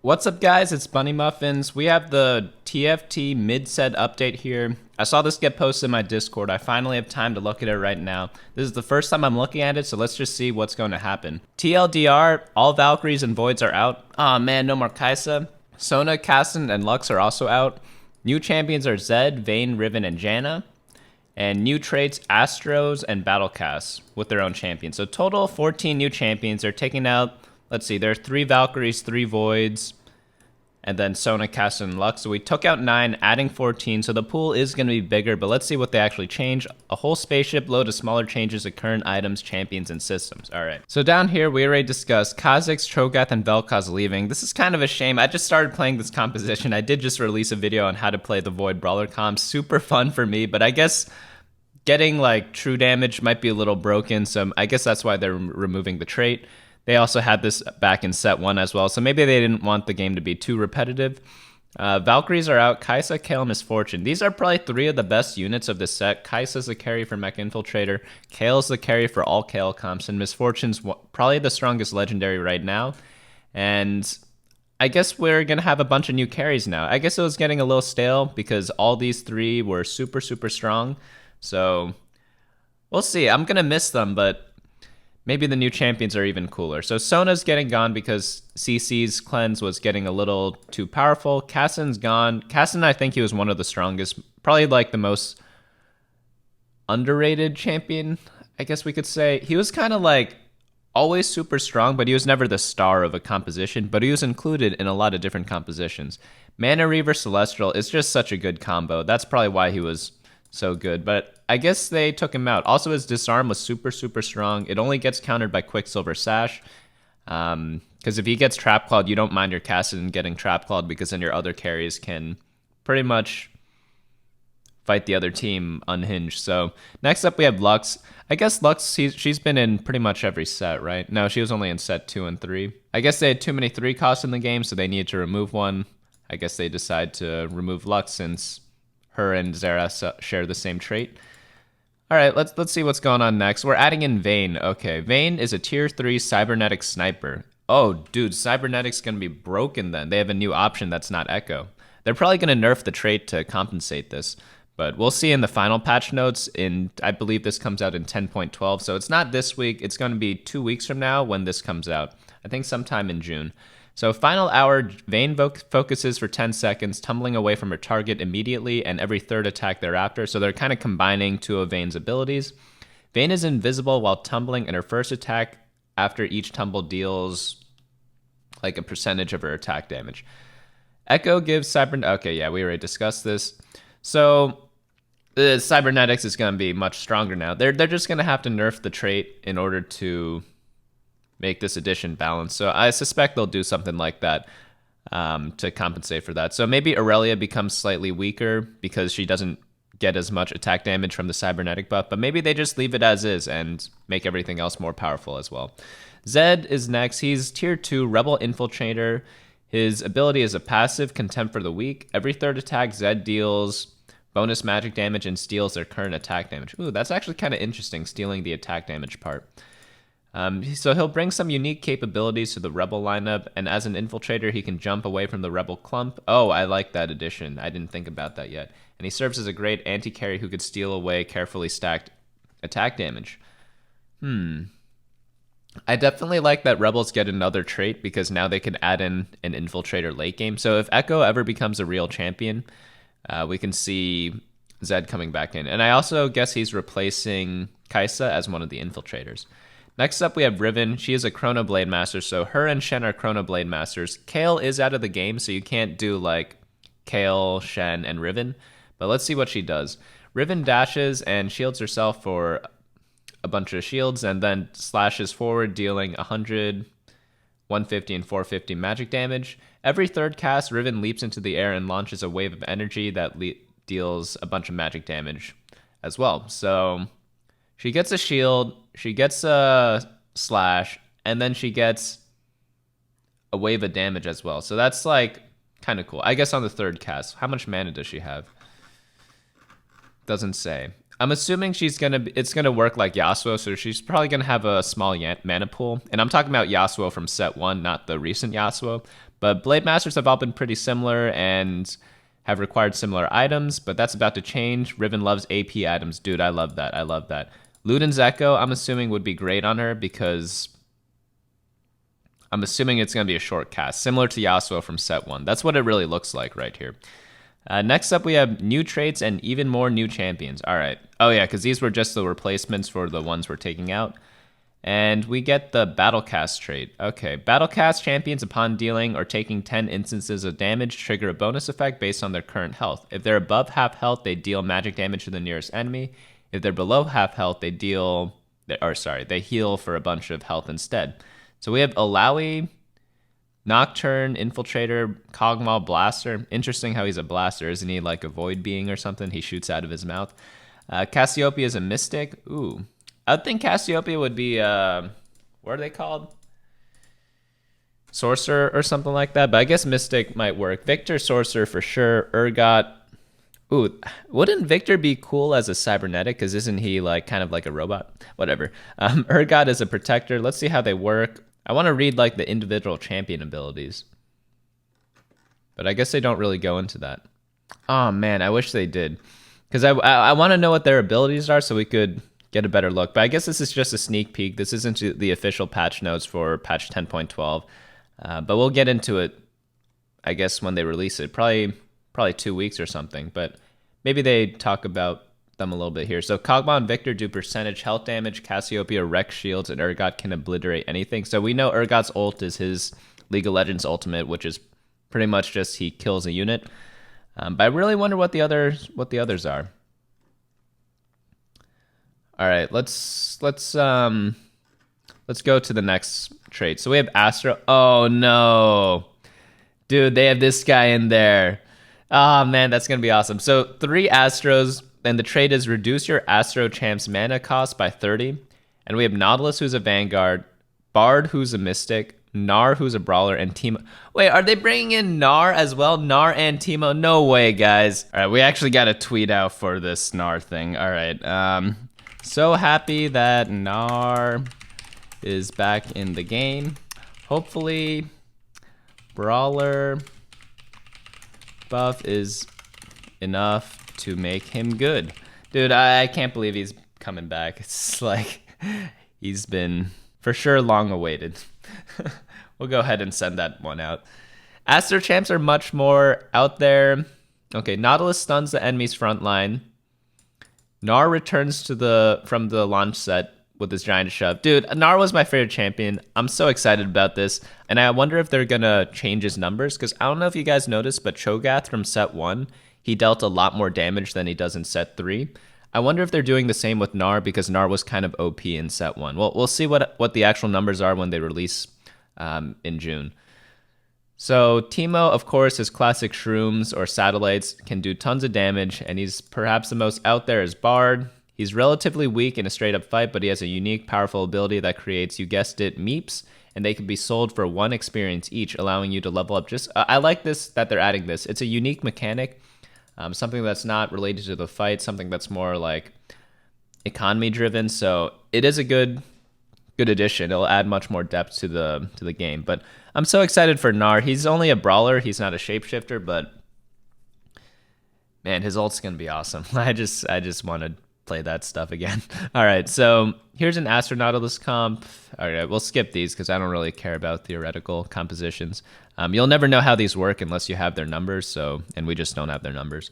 What's up, guys? It's BunnyMuffins. We have the TFT mid-set update here. I saw this get posted in my Discord. I finally have time to look at it right now. This is the first time I'm looking at it, so let's just see what's going to happen. TLDR, all Valkyries and Voids are out. Aw, man, no more Kai'Sa. Sona, Kassadin, and Lux are also out. New champions are Zed, Vane, Riven, and Janna. And new traits, Astros and Battlecast with their own champions. So total 14 new champions. They're taking out, let's see, there are 3 Valkyries, 3 Voids, and then Sona, Kassadin, and Lux. So we took out 9, adding 14. So the pool is going to be bigger, but let's see what they actually change. A whole spaceship load of smaller changes to current items, champions, and systems. All right. So down here, we already discussed Kha'Zix, Cho'Gath, and Vel'Koz leaving. This is kind of a shame. I just started playing this composition. I did just release a video on how to play the Void Brawler comp. Super fun for me, but I guess getting like true damage might be a little broken. So I guess that's why they're removing the trait. They also had this back in set 1 as well, so maybe they didn't want the game to be too repetitive. Valkyries are out. Kai'Sa, Kayle, Misfortune. These are probably 3 of the best units of this set. Kai'Sa's the carry for Mech Infiltrator, Kayle's the carry for all Kayle comps, and Misfortune's probably the strongest legendary right now. And I guess we're going to have a bunch of new carries now. I guess it was getting a little stale because all these 3 were super, super strong. So we'll see. I'm going to miss them, but maybe the new champions are even cooler. So Sona's getting gone because CC's cleanse was getting a little too powerful. Kassadin's gone. Kassadin, I think he was one of the strongest, probably like the most underrated champion, I guess we could say. He was kind of like always super strong, but he was never the star of a composition, but he was included in a lot of different compositions. Mana Reaver Celestial is just such a good combo. That's probably why he was so good, but I guess they took him out. Also, his disarm was super, super strong. It only gets countered by Quicksilver Sash, because if he gets Trap Clawed, you don't mind your Kassadin getting Trap Clawed because then your other carries can pretty much fight the other team unhinged. So next up we have Lux. I guess Lux, she's been in pretty much every set, right? No, she was only in set 2 and 3. I guess they had too many 3 costs in the game, so they needed to remove one. I guess they decide to remove Lux since her and Xerath share the same trait. All right, let's see what's going on next. We're adding in Vane. Okay, Vane is a tier 3 cybernetic sniper. Oh, dude, cybernetic's going to be broken then. They have a new option that's not Echo. They're probably going to nerf the trait to compensate this, but we'll see in the final patch notes. I believe this comes out in 10.12, so it's not this week. It's going to be 2 weeks from now when this comes out. I think sometime in June. So final hour, Vane focuses for 10 seconds, tumbling away from her target immediately and every third attack thereafter. So they're kind of combining 2 of Vane's abilities. Vane is invisible while tumbling, and her first attack after each tumble deals like a percentage of her attack damage. Echo gives okay, yeah, we already discussed this. So the cybernetics is going to be much stronger now. They're just going to have to nerf the trait in order to make this addition balanced. So I suspect they'll do something like that to compensate for that. So maybe Aurelia becomes slightly weaker because she doesn't get as much attack damage from the cybernetic buff, but maybe they just leave it as is and make everything else more powerful as well. Zed is next. He's tier 2 Rebel Infiltrator. His ability is a passive, Contempt for the Weak. Every third attack, Zed deals bonus magic damage and steals their current attack damage. Ooh, that's actually kind of interesting, stealing the attack damage part. So he'll bring some unique capabilities to the Rebel lineup, and as an infiltrator, he can jump away from the Rebel clump. Oh, I like that addition. I didn't think about that yet. And he serves as a great anti-carry who could steal away carefully stacked attack damage. I definitely like that Rebels get another trait because now they can add in an infiltrator late game. So if Echo ever becomes a real champion, we can see Zed coming back in. And I also guess he's replacing Kai'Sa as one of the infiltrators. Next up, we have Riven. She is a Chrono Blade Master, so her and Shen are Chrono Blade Masters. Kayle is out of the game, so you can't do like Kayle, Shen, and Riven. But let's see what she does. Riven dashes and shields herself for a bunch of shields, and then slashes forward, dealing 100, 150, and 450 magic damage. Every third cast, Riven leaps into the air and launches a wave of energy that deals a bunch of magic damage as well. So she gets a shield, she gets a slash, and then she gets a wave of damage as well. So that's like kind of cool. I guess on the third cast. How much mana does she have? Doesn't say. I'm assuming it's gonna work like Yasuo, so she's probably gonna have a small mana pool. And I'm talking about Yasuo from set 1, not the recent Yasuo. But Blade Masters have all been pretty similar and have required similar items, but that's about to change. Riven loves AP items. Dude, I love that. I love that. Luden's Echo, I'm assuming, would be great on her because I'm assuming it's going to be a short cast, similar to Yasuo from set 1. That's what it really looks like right here. Next up, we have new traits and even more new champions. All right. Oh, yeah, because these were just the replacements for the ones we're taking out. And we get the Battlecast trait. Okay, Battlecast champions, upon dealing or taking 10 instances of damage, trigger a bonus effect based on their current health. If they're above half health, they deal magic damage to the nearest enemy. If they're below half health, they heal for a bunch of health instead. So we have Alawi, Nocturne, Infiltrator, Kog'Maw, Blaster. Interesting how he's a blaster. Isn't he like a void being or something? He shoots out of his mouth. Cassiopeia is a mystic. Ooh. I would think Cassiopeia would be, what are they called? Sorcerer or something like that. But I guess Mystic might work. Victor, Sorcerer for sure. Urgot. Ooh, wouldn't Victor be cool as a cybernetic? Because isn't he like kind of like a robot? Whatever. Urgot is a protector. Let's see how they work. I want to read like the individual champion abilities. But I guess they don't really go into that. Oh man, I wish they did. Because I want to know what their abilities are so we could get a better look. But I guess this is just a sneak peek. This isn't the official patch notes for patch 10.12. But we'll get into it, I guess, when they release it. Probably 2 weeks or something. But maybe they talk about them a little bit here. So Kog'Maw and Victor do percentage health damage. Cassiopeia wrecks shields, and Urgot can obliterate anything. So we know Urgot's ult is his League of Legends ultimate, which is pretty much just he kills a unit. But I really wonder what the others are. All right, let's go to the next trait. So we have Astro. Oh no, dude, they have this guy in there. Oh man, that's gonna be awesome. So 3 Astros, and the trait is reduce your Astro champ's mana cost by 30. And we have Nautilus, who's a Vanguard, Bard, who's a Mystic, GNAR, who's a Brawler, and Teemo. Wait, are they bringing in GNAR as well? GNAR and Teemo? No way, guys. All right, we actually got a tweet out for this GNAR thing. All right, so happy that GNAR is back in the game. Hopefully, Brawler buff is enough to make him good. Dude, I can't believe he's coming back. It's like he's been, for sure, long awaited. We'll go ahead and send that one out. Astro champs are much more out there. Okay, Nautilus stuns the enemy's front line. GNAR returns from the launch set with his giant shove. Dude, GNAR was my favorite champion. I'm so excited about this. And I wonder if they're going to change his numbers. Because I don't know if you guys noticed, but Cho'Gath from set 1, he dealt a lot more damage than he does in set 3. I wonder if they're doing the same with GNAR, because GNAR was kind of OP in set 1. Well, we'll see what the actual numbers are when they release in June. So Teemo, of course, his classic shrooms or satellites can do tons of damage, and he's perhaps the most out there as Bard. He's relatively weak in a straight-up fight, but he has a unique, powerful ability that creates, you guessed it, meeps, and they can be sold for 1 experience each, allowing you to level up. I like this, that they're adding this. It's a unique mechanic, something that's not related to the fight, something that's more like economy-driven, so it is a good addition. It'll add much more depth to the game, but I'm so excited for GNAR. He's only a brawler. He's not a shapeshifter, but man, his ult's gonna be awesome. I just want to play that stuff again. All right, so here's an Astronaut comp. All right, we'll skip these because I don't really care about theoretical compositions. You'll never know how these work unless you have their numbers. And we just don't have their numbers.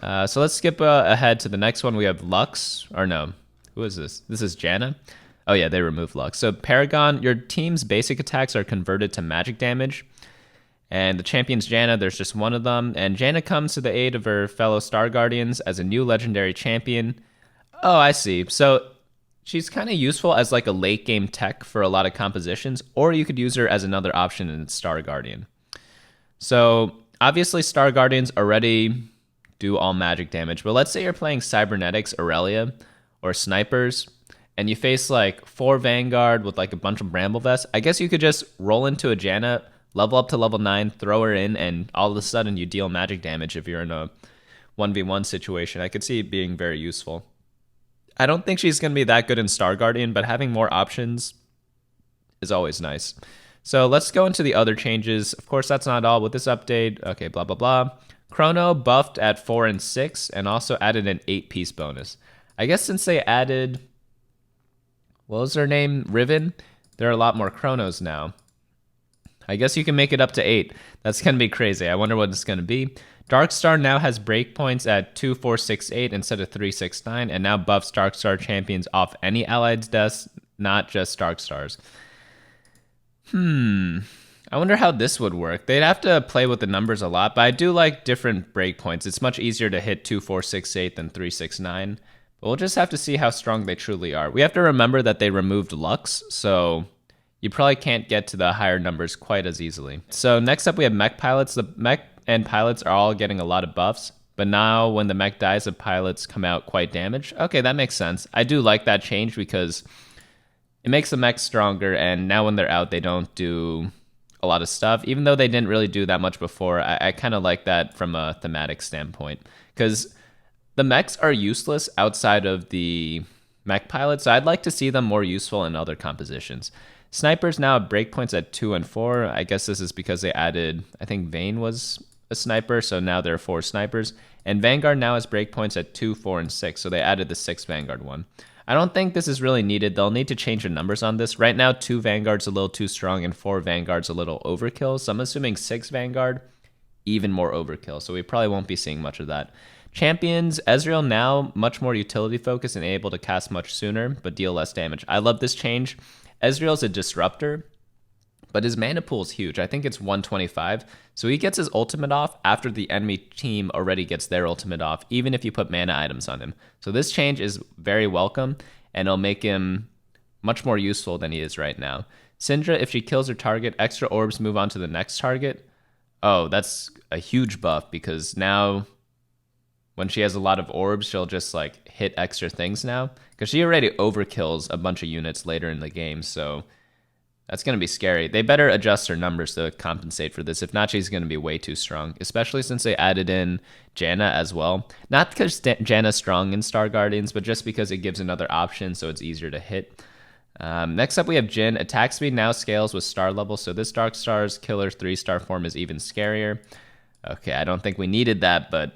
So let's skip ahead to the next one. We have Lux, or no, who is this? This is Janna. Oh yeah, they removed Lux. So Paragon, your team's basic attacks are converted to magic damage. And the champion's Janna, there's just one of them. And Janna comes to the aid of her fellow Star Guardians as a new legendary champion. Oh, I see. So she's kind of useful as like a late game tech for a lot of compositions, or you could use her as another option in Star Guardian. So obviously Star Guardians already do all magic damage, but let's say you're playing Cybernetics, Aurelia, or Snipers, and you face like 4 Vanguard with like a bunch of Bramble Vests. I guess you could just roll into a Janna, level up to level 9, throw her in, and all of a sudden you deal magic damage if you're in a 1v1 situation. I could see it being very useful. I don't think she's going to be that good in Star Guardian, but having more options is always nice. So let's go into the other changes. Of course, that's not all with this update. Okay, blah, blah, blah. Chrono buffed at 4 and 6 and also added an 8-piece bonus. I guess since they added, what was her name? Riven? There are a lot more Chronos now. I guess you can make it up to 8. That's going to be crazy. I wonder what it's going to be. Darkstar now has breakpoints at 2, 4, 6, 8 instead of 3, 6, 9, and now buffs Darkstar champions off any allied deaths, not just Darkstars. I wonder how this would work. They'd have to play with the numbers a lot, but I do like different breakpoints. It's much easier to hit 2, 4, 6, 8 than 3, 6, 9. But we'll just have to see how strong they truly are. We have to remember that they removed Lux, so you probably can't get to the higher numbers quite as easily. So next up we have mech pilots. The mech and pilots are all getting a lot of buffs, but now when the mech dies, the pilots come out quite damaged. Okay, that makes sense. I do like that change because it makes the mechs stronger, and now when they're out, they don't do a lot of stuff. Even though they didn't really do that much before, I kind of like that from a thematic standpoint, because the mechs are useless outside of the mech pilots, so I'd like to see them more useful in other compositions. Snipers now have breakpoints at 2 and 4. I guess this is because they added, I think Vane was a sniper, so now there are 4 snipers. And Vanguard now has breakpoints at 2, 4, and 6, so they added the 6 Vanguard one. I don't think this is really needed. They'll need to change the numbers on this. Right now, 2 Vanguard's a little too strong and 4 Vanguard's a little overkill, so I'm assuming 6 Vanguard, even more overkill, so we probably won't be seeing much of that. Champions, Ezreal now much more utility focused and able to cast much sooner, but deal less damage. I love this change. Ezreal's a disruptor, but his mana pool is huge. I think it's 125. So he gets his ultimate off after the enemy team already gets their ultimate off, even if you put mana items on him. So this change is very welcome, and it'll make him much more useful than he is right now. Syndra, if she kills her target, extra orbs move on to the next target. Oh, that's a huge buff, because now when she has a lot of orbs, she'll just like hit extra things now, because she already overkills a bunch of units later in the game, so that's going to be scary. They better adjust her numbers to compensate for this. If not, she's going to be way too strong, especially since they added in Janna as well. Not because Janna's strong in Star Guardians, but just because it gives another option, so it's easier to hit. Next up, we have Jhin. Attack speed now scales with star level, so this Darkstar's killer 3-star form is even scarier. Okay, I don't think we needed that, but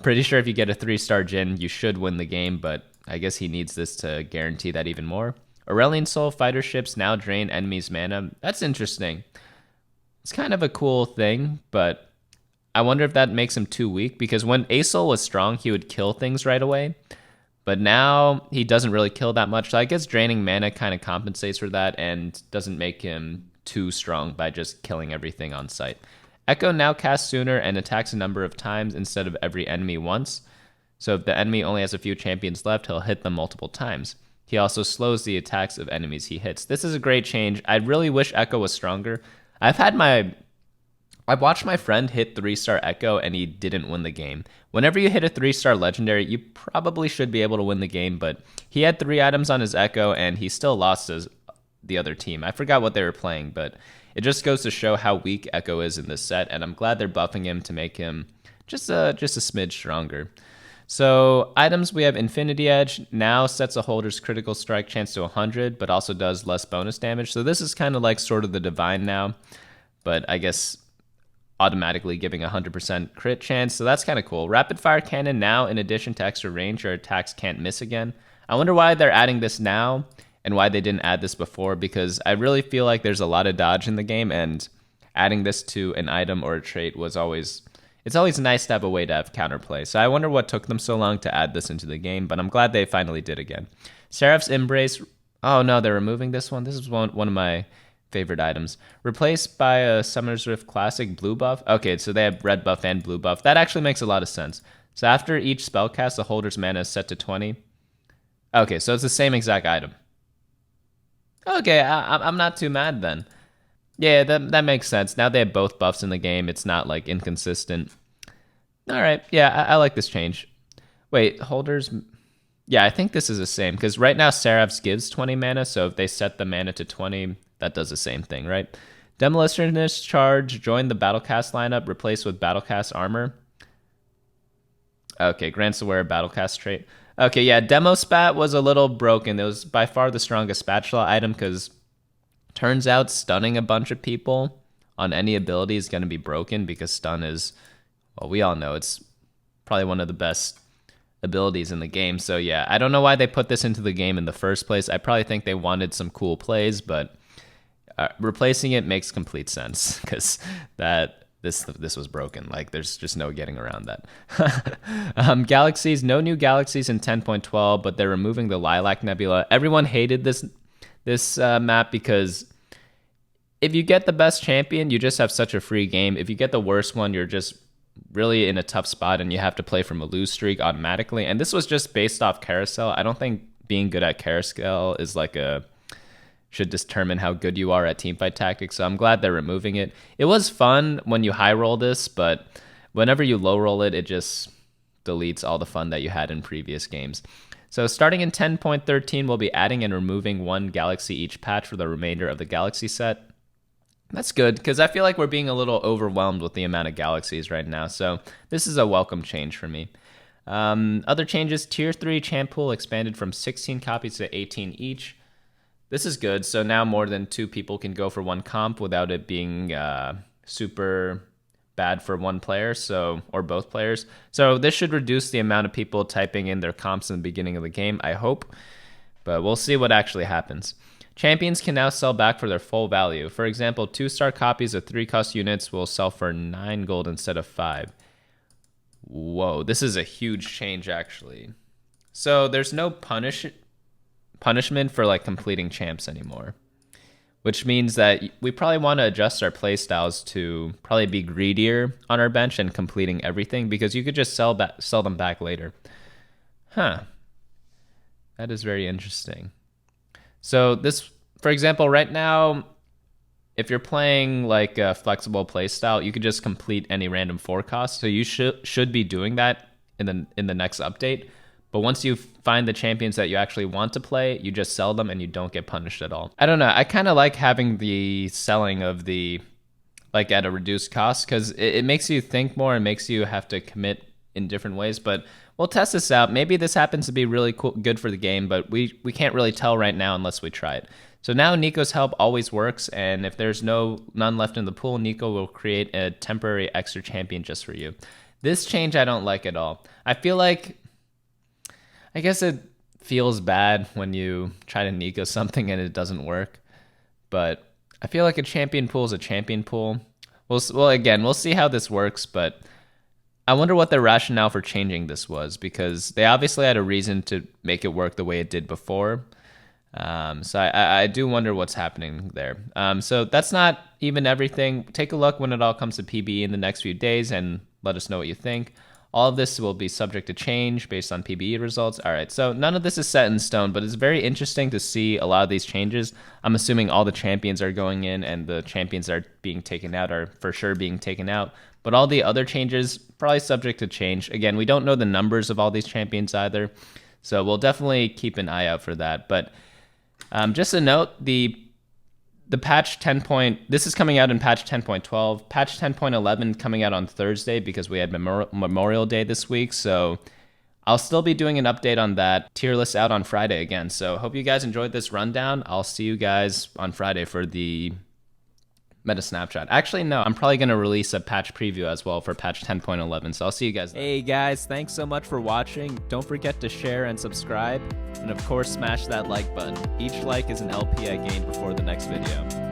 pretty sure if you get a 3-star Jhin, you should win the game, but I guess he needs this to guarantee that even more. Aurelion Soul fighter ships now drain enemies' mana. That's interesting. It's kind of a cool thing, but I wonder if that makes him too weak, because when Asoul was strong, he would kill things right away, but now he doesn't really kill that much, so I guess draining mana kind of compensates for that and doesn't make him too strong by just killing everything on sight. Echo now casts sooner and attacks a number of times instead of every enemy once. So if the enemy only has a few champions left, he'll hit them multiple times. He also slows the attacks of enemies he hits. This is a great change. I really wish Echo was stronger. I've watched my friend hit 3-star Echo and he didn't win the game. Whenever you hit a 3-star legendary, you probably should be able to win the game, but he had 3 items on his Echo and he still lost the other team. I forgot what they were playing, but it just goes to show how weak Echo is in this set, and I'm glad they're buffing him to make him just a smidge stronger. So items, we have Infinity Edge, now sets a holder's critical strike chance to 100, but also does less bonus damage. So this is kind of like sort of the Divine now, but I guess automatically giving 100% crit chance, so that's kind of cool. Rapid Fire Cannon now, in addition to extra range, your attacks can't miss again. I wonder why they're adding this now, and why they didn't add this before, because I really feel like there's a lot of dodge in the game, and adding this to an item or a trait was always... It's always nice to have a way to have counterplay. So I wonder what took them so long to add this into the game, but I'm glad they finally did again. Seraph's Embrace. Oh no, they're removing this one. This is one of my favorite items. Replaced by a Summoner's Rift Classic blue buff. Okay, so they have red buff and blue buff. That actually makes a lot of sense. So after each spell cast, the holder's mana is set to 20. Okay, so it's the same exact item. Okay, I'm not too mad then. Yeah, that makes sense. Now they have both buffs in the game. It's not like inconsistent. All right, yeah, I like this change. Wait, holders... Yeah, I think this is the same, because right now Seraph's gives 20 mana, so if they set the mana to 20, that does the same thing, right? Demolitionist Charge, join the Battlecast lineup, replaced with Battlecast Armor. Okay, grants aware Battlecast trait. Okay, yeah, Demo Spat was a little broken. It was by far the strongest spatula item because turns out stunning a bunch of people on any ability is going to be broken because stun is, well, we all know it's probably one of the best abilities in the game. So yeah, I don't know why they put this into the game in the first place. I probably think they wanted some cool plays, but replacing it makes complete sense because this was broken. Like, there's just no getting around that. Galaxies, no new galaxies in 10.12, but they're removing the Lilac Nebula. Everyone hated this map because if you get the best champion, you just have such a free game. If you get the worst one, you're just really in a tough spot and you have to play from a lose streak automatically. And this was just based off carousel. I don't think being good at carousel is like should determine how good you are at teamfight tactics. So I'm glad they're removing it. It was fun when you high roll this, but whenever you low roll it, it just deletes all the fun that you had in previous games. So starting in 10.13, we'll be adding and removing one galaxy each patch for the remainder of the galaxy set. That's good, because I feel like we're being a little overwhelmed with the amount of galaxies right now. So this is a welcome change for me. Other changes, tier 3 champ pool expanded from 16 copies to 18 each. This is good. So now more than 2 people can go for one comp without it being super bad for one player, or both players. So this should reduce the amount of people typing in their comps in the beginning of the game, I hope. But we'll see what actually happens. Champions can now sell back for their full value. For example, 2-star copies of 3-cost units will sell for 9 gold instead of 5. Whoa, this is a huge change, actually. So there's no punishment for like completing champs anymore, which means that we probably want to adjust our playstyles to probably be greedier on our bench and completing everything, because you could just sell them back later. Huh. That is very interesting. So this, for example, right now, if you're playing like a flexible playstyle, you could just complete any random 4-cost. So you should be doing that in the next update. But once you find the champions that you actually want to play, you just sell them and you don't get punished at all. I don't know. I kind of like having the selling of the, like, at a reduced cost, because it makes you think more and makes you have to commit in different ways. But we'll test this out. Maybe this happens to be really cool, good for the game, but we can't really tell right now unless we try it. So now Nico's help always works, and if there's none left in the pool, Nico will create a temporary extra champion just for you. This change I don't like at all. I guess it feels bad when you try to Nico something and it doesn't work, but I feel like a champion pool is a champion pool. Well, again, we'll see how this works, but I wonder what their rationale for changing this was, because they obviously had a reason to make it work the way it did before. So I do wonder what's happening there. So that's not even everything. Take a look when it all comes to PBE in the next few days and let us know what you think. All of this will be subject to change based on PBE results. All right, so none of this is set in stone, but it's very interesting to see a lot of these changes. I'm assuming all the champions are going in, and the champions that are being taken out are for sure being taken out. But all the other changes, probably subject to change. Again, we don't know the numbers of all these champions either, so we'll definitely keep an eye out for that. But just a note, the patch 10. This is coming out in patch 10.12. Patch 10.11 coming out on Thursday because we had Memorial Day this week. So I'll still be doing an update on that. Tier list out on Friday again. So hope you guys enjoyed this rundown. I'll see you guys on Friday for the meta snapshot. Actually, no, I'm probably going to release a patch preview as well for patch 10.11. So I'll see you guys then. Hey guys, thanks so much for watching. Don't forget to share and subscribe. And of course, smash that like button. Each like is an LP I gain before the next video.